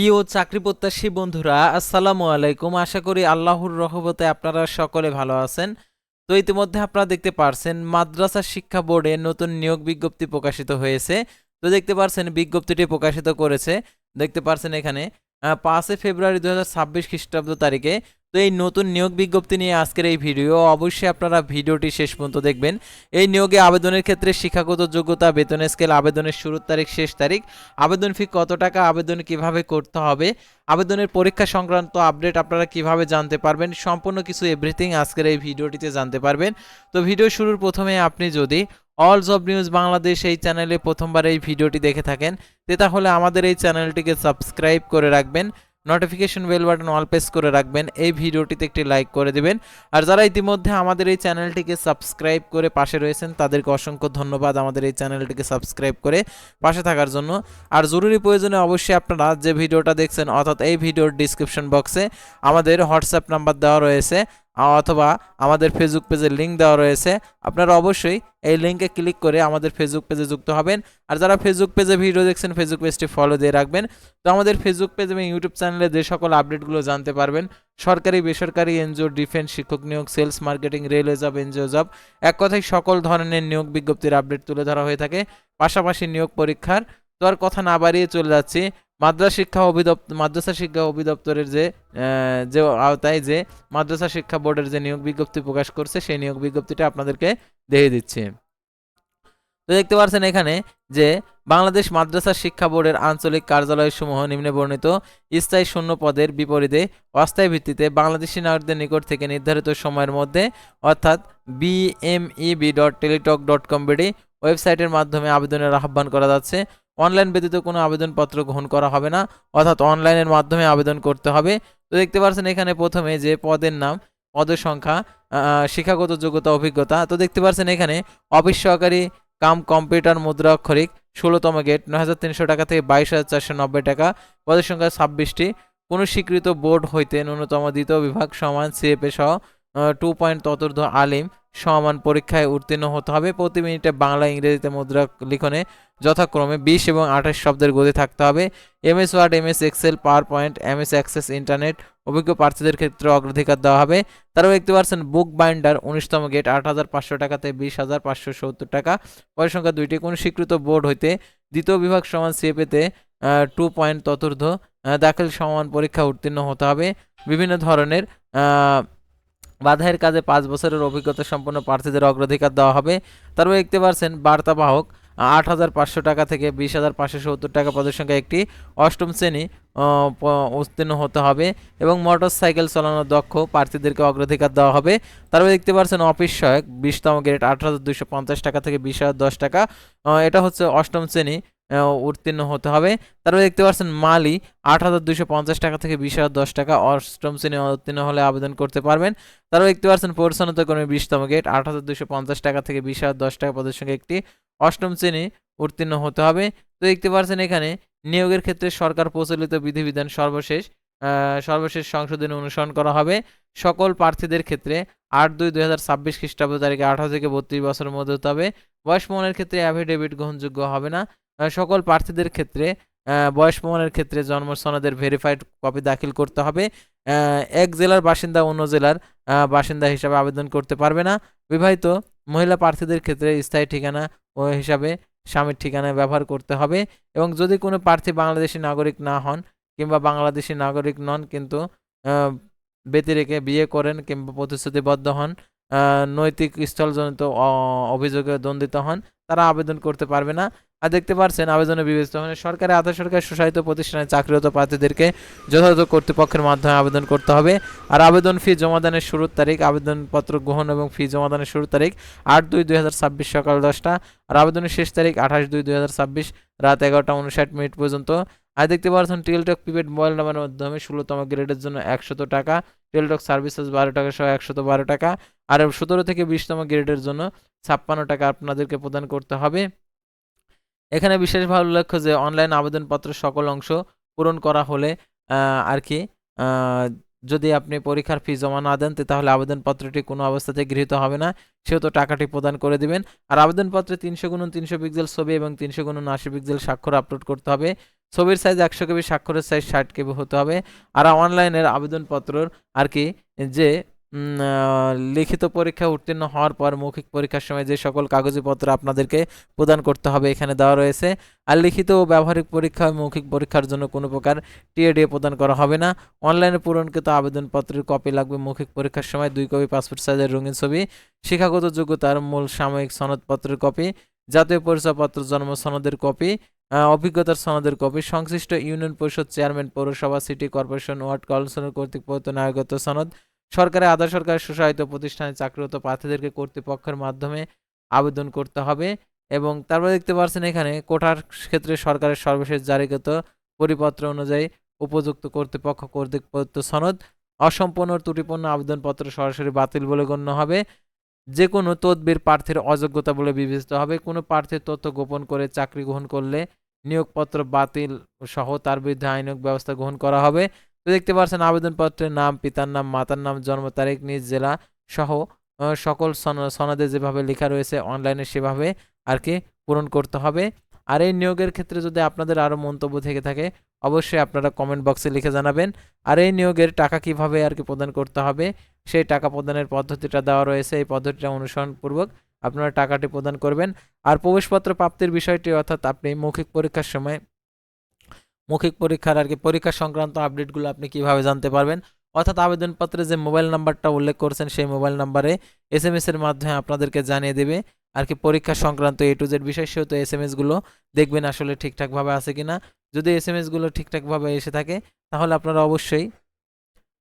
প্রিয় চাকরি প্রত্যাশী বন্ধুরা, আসসালামু আলাইকুম। আশা করি আল্লাহর রহমতে আপনারা সকলে ভালো আছেন। তো ইতিমধ্যে আপনারা দেখতে পারছেন মাদ্রাসা শিক্ষা বোর্ডে নতুন নিয়োগ বিজ্ঞপ্তি প্রকাশিত হয়েছে। তো দেখতে পারছেন বিজ্ঞপ্তিটি প্রকাশিত করেছে, দেখতে পারছেন এখানে 5 ফেব্রুয়ারি 2026 খ্রিস্টাব্দ তারিখে। তো এই নতুন নিয়োগ বিজ্ঞপ্তি নিয়ে আজকের এই ভিডিও, অবশ্যই আপনারা ভিডিওটি শেষ পর্যন্ত দেখবেন। এই নিয়োগে আবেদনের ক্ষেত্রে শিক্ষাগত যোগ্যতা, বেতন স্কেল, আবেদনের শুরুর তারিখ, শেষ তারিখ, আবেদন ফি কত টাকা, আবেদন কিভাবে করতে হবে, আবেদনের পরীক্ষা সংক্রান্ত আপডেট আপনারা কিভাবে জানতে পারবেন, সম্পূর্ণ কিছু এভরিথিং আজকের এই ভিডিওটিতে জানতে পারবেন। তো ভিডিও শুরুর প্রথমে আপনি যদি অল জব নিউজ বাংলাদেশ এই চ্যানেলে প্রথমবার এই ভিডিওটি দেখে থাকেন, তাহলে আমাদের এই চ্যানেলটিকে সাবস্ক্রাইব করে রাখবেন, notification bell button all press করে রাখবেন, এই ভিডিওটিতে একটি লাইক করে দিবেন। আর যারা ইতিমধ্যে আমাদের এই চ্যানেলটিকে সাবস্ক্রাইব করে পাশে রয়েছেন তাদেরকে অসংখ্য ধন্যবাদ আমাদের এই চ্যানেলটিকে সাবস্ক্রাইব করে পাশে থাকার জন্য। আর জরুরি প্রয়োজনে অবশ্যই আপনারা যে ভিডিওটা দেখছেন, অর্থাৎ এই ভিডিওর ডিসক্রিপশন বক্সে আমাদের হোয়াটসঅ্যাপ নাম্বার দেওয়া রয়েছে, অথবা আমাদের ফেসবুক পেজের লিঙ্ক দেওয়া রয়েছে। আপনারা অবশ্যই এই লিঙ্কে ক্লিক করে আমাদের ফেসবুক পেজে যুক্ত হবেন। আর যারা ফেসবুক পেজে ভিডিও দেখছেন, ফেসবুক পেজটি ফলো দিয়ে রাখবেন। তো আমাদের ফেসবুক পেজ এবং ইউটিউব চ্যানেলে যে সকল আপডেটগুলো জানতে পারবেন, সরকারি, বেসরকারি, এনজিও, ডিফেন্স, শিক্ষক নিয়োগ, sales, marketing, railway job, NGO job, এক কথায় সকল ধরনের নিয়োগ বিজ্ঞপ্তির আপডেট তুলে ধরা হয়ে থাকে, পাশাপাশি নিয়োগ পরীক্ষার। তো আর কথা না বাড়িয়ে চলে যাচ্ছি মাদ্রাসা শিক্ষা অধিদপ্তরের যে আওতায় যে মাদ্রাসা শিক্ষা বোর্ডের যে নিয়োগ বিজ্ঞপ্তি প্রকাশ করছে, সেই নিয়োগ বিজ্ঞপ্তিটা আপনাদেরকে দেখিয়ে দিচ্ছি। তো দেখতে পাচ্ছেন এখানে যে বাংলাদেশ মাদ্রাসা শিক্ষা বোর্ডের আঞ্চলিক কার্যালয়সমূহ নিম্নে বর্ণিত স্থায়ী শূন্য পদের বিপরীতে অস্থায়ী ভিত্তিতে বাংলাদেশি নাগরিকদের নিকট থেকে নির্ধারিত সময়ের মধ্যে, অর্থাৎ bmeb.teletalk.com ওয়েবসাইটের মাধ্যমে আবেদনের আহ্বান করা যাচ্ছে। অনলাইন ব্যতীত কোনো আবেদনপত্র গ্রহণ করা হবে না, অর্থাৎ অনলাইনের মাধ্যমে আবেদন করতে হবে। তো দেখতে পাচ্ছেন এখানে প্রথমে যে পদের নাম, পদের সংখ্যা, শিক্ষাগত যোগ্যতা, অভিজ্ঞতা। তো দেখতে পাচ্ছেন এখানে অফিস সহকারী কাম কম্পিউটার মুদ্রা অক্ষরিক 16তম গেট 9,300 টাকা থেকে 22,490 টাকা, পদের সংখ্যা 26টি। কোনো স্বীকৃত বোর্ড হইতে ন্যূনতম দ্বিতীয় বিভাগ সমান সিএপএ সহ 2 পয়েন্ট চতুর্থ আলিম সমান পরীক্ষায় উত্তীর্ণ হতে হবে। প্রতি মিনিটে বাংলা ইংরেজিতে মুদ্রা লিখনে যথাক্রমে 20 এবং 28 শব্দের গতি থাকতে হবে। MS Word, MS Excel, PowerPoint, MS Access internet অভিজ্ঞ প্রার্থীদের ক্ষেত্রে অগ্রাধিকার দেওয়া হবে। তারাও দেখতে পাচ্ছেন বুক বাইন্ডার 19তম গেট 8,500 টাকা থেকে 20,570 টাকা, পদের সংখ্যা 2টি। কোনো স্বীকৃত বোর্ড হইতে দ্বিতীয় বিভাগ সমান সিএপেতে 2 পয়েন্ট চতুর্থ দাখিল সমান পরীক্ষা উত্তীর্ণ হতে হবে। বিভিন্ন ধরনের বাধাইয়ের কাজে 5 বছরের অভিজ্ঞতা সম্পন্ন প্রার্থীদের অগ্রাধিকার দেওয়া হবে। তারপর দেখতে পাচ্ছেন বার্তাবাহক 8,500 টাকা থেকে 20,570 টাকা, পদের সংখ্যা একটি, অষ্টম শ্রেণী উত্তীর্ণ হতে হবে এবং মোটর সাইকেল চালানো দক্ষ প্রার্থীদেরকে অগ্রাধিকার দেওয়া হবে। তারপর দেখতে পাচ্ছেন অফিস সহায়ক 20তম গ্রেড 8,250 টাকা থেকে 20,010 টাকা, এটা হচ্ছে অষ্টম শ্রেণী উত্তীর্ণ হতে হবে। তারপরে দেখতে পাচ্ছেন মালি 8,250 টাকা থেকে 20,010 টাকা, অষ্টম শ্রেণী উত্তীর্ণ হলে আবেদন করতে পারবেন। তারপর দেখতে পাচ্ছেন পরিচ্ছন্নতা কর্মী 20তম গেট 8,250 টাকা থেকে 20,010 টাকা, পদের সংখ্যা একটি, অষ্টম শ্রেণী উত্তীর্ণ হতে হবে। তো দেখতে পাচ্ছেন এখানে নিয়োগের ক্ষেত্রে সরকার প্রচলিত বিধিবিধান সর্বশেষ সংশোধনী অনুসরণ করা হবে। সকল প্রার্থীদের ক্ষেত্রে 8/2/2026 খ্রিস্টাব্দ তারিখে 18 থেকে 32 বছরের মধ্যে হতে হবে। বয়স প্রমাণের ক্ষেত্রে অ্যাফিডেভিট গ্রহণযোগ্য হবে না। সকল প্রার্থীদের ক্ষেত্রে বয়স প্রমাণের ক্ষেত্রে জন্ম সনদের ভেরিফাইড কপি দাখিল করতে হবে। এক জেলার বাসিন্দা অন্য জেলার বাসিন্দা হিসাবে আবেদন করতে পারবে না। বিবাহিত মহিলা প্রার্থীদের ক্ষেত্রে স্থায়ী ঠিকানা ও হিসাবে স্বামীর ঠিকানা ব্যবহার করতে হবে। এবং যদি কোনো প্রার্থী বাংলাদেশি নাগরিক না হন কিংবা বাংলাদেশি নাগরিক নন কিন্তু ব্যতিরেকে বিয়ে করেন কিংবা প্রতিশ্রুতিবদ্ধ হন, নৈতিক স্থলজনিত অভিযোগে দণ্ডিত হন, তারা আবেদন করতে পারবে না। আর দেখতে পাচ্ছেন আবেদনে বিবেচিত মানে সরকারি, আধা সরকারি, স্বশাসিত প্রতিষ্ঠানে চাকরিরত প্রার্থীদেরকে যথাযথ কর্তৃপক্ষের মাধ্যমে আবেদন করতে হবে। আর আবেদন ফি জমাদানের শুরুর তারিখ, আবেদনপত্র গ্রহণ এবং ফি জমাদানের শুরুর তারিখ 8/2/2026 সকাল 10টা, আর আবেদনের শেষ তারিখ 28/2/2026 রাত 11:59 পর্যন্ত। আর দেখতে পাচ্ছেন টেলটক প্রিপেড মোবাইল নাম্বারের মাধ্যমে 16তম গ্রেডের জন্য 100 টাকা, টেলটক সার্ভিসেস 12 টাকা সহ 112 টাকা, আর 17 থেকে 20তম গ্রেডের জন্য 56 টাকা আপনাদেরকে প্রদান করতে হবে। এখানে বিশেষভাবে উল্লেখ্য যে অনলাইন আবেদনপত্র সকল অংশ পূরণ করা হলে আর কি যদি আপনি পরীক্ষার ফি জমা না দেন তাহলে আবেদনপত্রটি কোনো অবস্থাতে গৃহীত হবে না, সেহেতু টাকাটি প্রদান করে দিবেন। আর আবেদনপত্রে 300x300 পিক্সেল ছবি এবং 300x80 পিক্সেল স্বাক্ষর আপলোড করতে হবে। ছবির সাইজ 100 কেবি, স্বাক্ষরের সাইজ 60 কেবি হতে হবে। আর অনলাইনের আবেদনপত্রর আর কি যে লিখিত পরীক্ষা উত্তীর্ণ হওয়ার পর মৌখিক পরীক্ষার সময় যে সকল কাগজপত্র আপনাদেরকে প্রদান করতে হবে এখানে দেওয়া রয়েছে। আর লিখিত ও ব্যবহারিক পরীক্ষা মৌখিক পরীক্ষার জন্য কোনো প্রকার টিএডিএ প্রদান করা হবে না। অনলাইনে পূরণকৃত আবেদনপত্রের কপি লাগবে। মৌখিক পরীক্ষার সময় 2 কপি পাসপোর্ট সাইজের রঙিন ছবি, শিক্ষাগত যোগ্যতার মূল সাময়িক সনদপত্রের কপি, জাতীয় পরিচয়পত্র, জন্ম সনদের কপি, অভিজ্ঞতার সনদের কপি, সংশ্লিষ্ট ইউনিয়ন পরিষদ চেয়ারম্যান, পৌরসভা, সিটি কর্পোরেশন, ওয়ার্ড কাউন্সিলর কর্তৃক প্রদত্ত নাগরিকত্ব সনদ, সরকারি আধা সরকারি স্বশাসিত প্রতিষ্ঠানে চাকরিরত প্রার্থীদেরকে কর্তৃপক্ষের মাধ্যমে আবেদন করতে হবে। এবং তারপরে দেখতে পাচ্ছেন এখানে কোটার ক্ষেত্রে সরকারের সর্বশেষ জারিকৃত পরিপত্র অনুযায়ী উপযুক্ত কর্তৃপক্ষ কর্তৃক প্রদত্ত সনদ। অসম্পূর্ণ ত্রুটিপূর্ণ আবেদনপত্র সরাসরি বাতিল বলে গণ্য হবে। যে কোনো তদবির প্রার্থীর অযোগ্যতা বলে বিবেচিত হবে। কোনো প্রার্থীর তথ্য গোপন করে চাকরি গ্রহণ করলে নিয়োগপত্র বাতিল সহ তার বিরুদ্ধে আইনানুগ ব্যবস্থা গ্রহণ করা হবে। তো দেখতে পাচ্ছেন আবেদনপত্রের নাম, পিতার নাম, মাতার নাম, জন্ম তারিখ, নিজ জেলা সহ সকল সনদে যেভাবে লেখা রয়েছে অনলাইনে সেভাবে আর কি পূরণ করতে হবে। আর এই নিয়োগের ক্ষেত্রে যদি আপনাদের আরও মন্তব্য থেকে থাকে অবশ্যই আপনারা কমেন্ট বক্সে লিখে জানাবেন। আর এই নিয়োগের টাকা কিভাবে আর কি প্রদান করতে হবে সেই টাকা প্রদানের পদ্ধতিটা দেওয়া রয়েছে, এই পদ্ধতিটা অনুসরণপূর্বক আপনারা টাকাটি প্রদান করবেন। আর প্রবেশপত্র প্রাপ্তির বিষয়টি অর্থাৎ আপনি মৌখিক পরীক্ষার সময় মৌখিক পরীক্ষার আর কি পরীক্ষা সংক্রান্ত আপডেটগুলো আপনি কিভাবে জানতে পারবেন, অর্থাৎ আবেদনপত্রে যে মোবাইল নাম্বারটা উল্লেখ করছেন সেই মোবাইল নাম্বারে SMS এর মাধ্যমে আপনাদেরকে জানিয়ে দেবে আর কি পরীক্ষা সংক্রান্ত A to Z বিষয়, সেহেতু SMS গুলো দেখবেন আসলে ঠিকঠাকভাবে আছে কিনা। যদি SMS গুলো ঠিকঠাকভাবে এসে থাকে তাহলে আপনারা অবশ্যই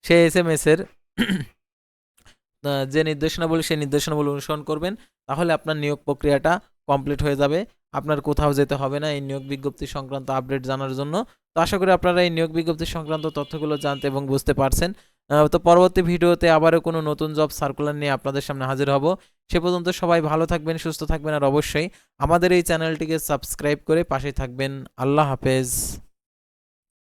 সেই SMS এর যে নির্দেশনাবলী সেই নির্দেশনাবলী অনুসরণ করবেন, তাহলে আপনার নিয়োগ প্রক্রিয়াটা কমপ্লিট হয়ে যাবে। আপনার কোথাও যেতে হবে না এই নিয়োগ বিজ্ঞপ্তি সংক্রান্ত আপডেট জানার জন্য। তো আশা করি আপনারা এই নিয়োগ বিজ্ঞপ্তি সংক্রান্ত তথ্যগুলো জানতে এবং বুঝতে পারছেন। তো পরবর্তী ভিডিওতে আবারও কোনো নতুন জব সার্কুলার নিয়ে আপনাদের সামনে হাজির হব। সে পর্যন্ত সবাই ভালো থাকবেন, সুস্থ থাকবেন, আর অবশ্যই আমাদের এই চ্যানেলটিকে সাবস্ক্রাইব করে পাশে থাকবেন। আল্লাহ হাফেজ।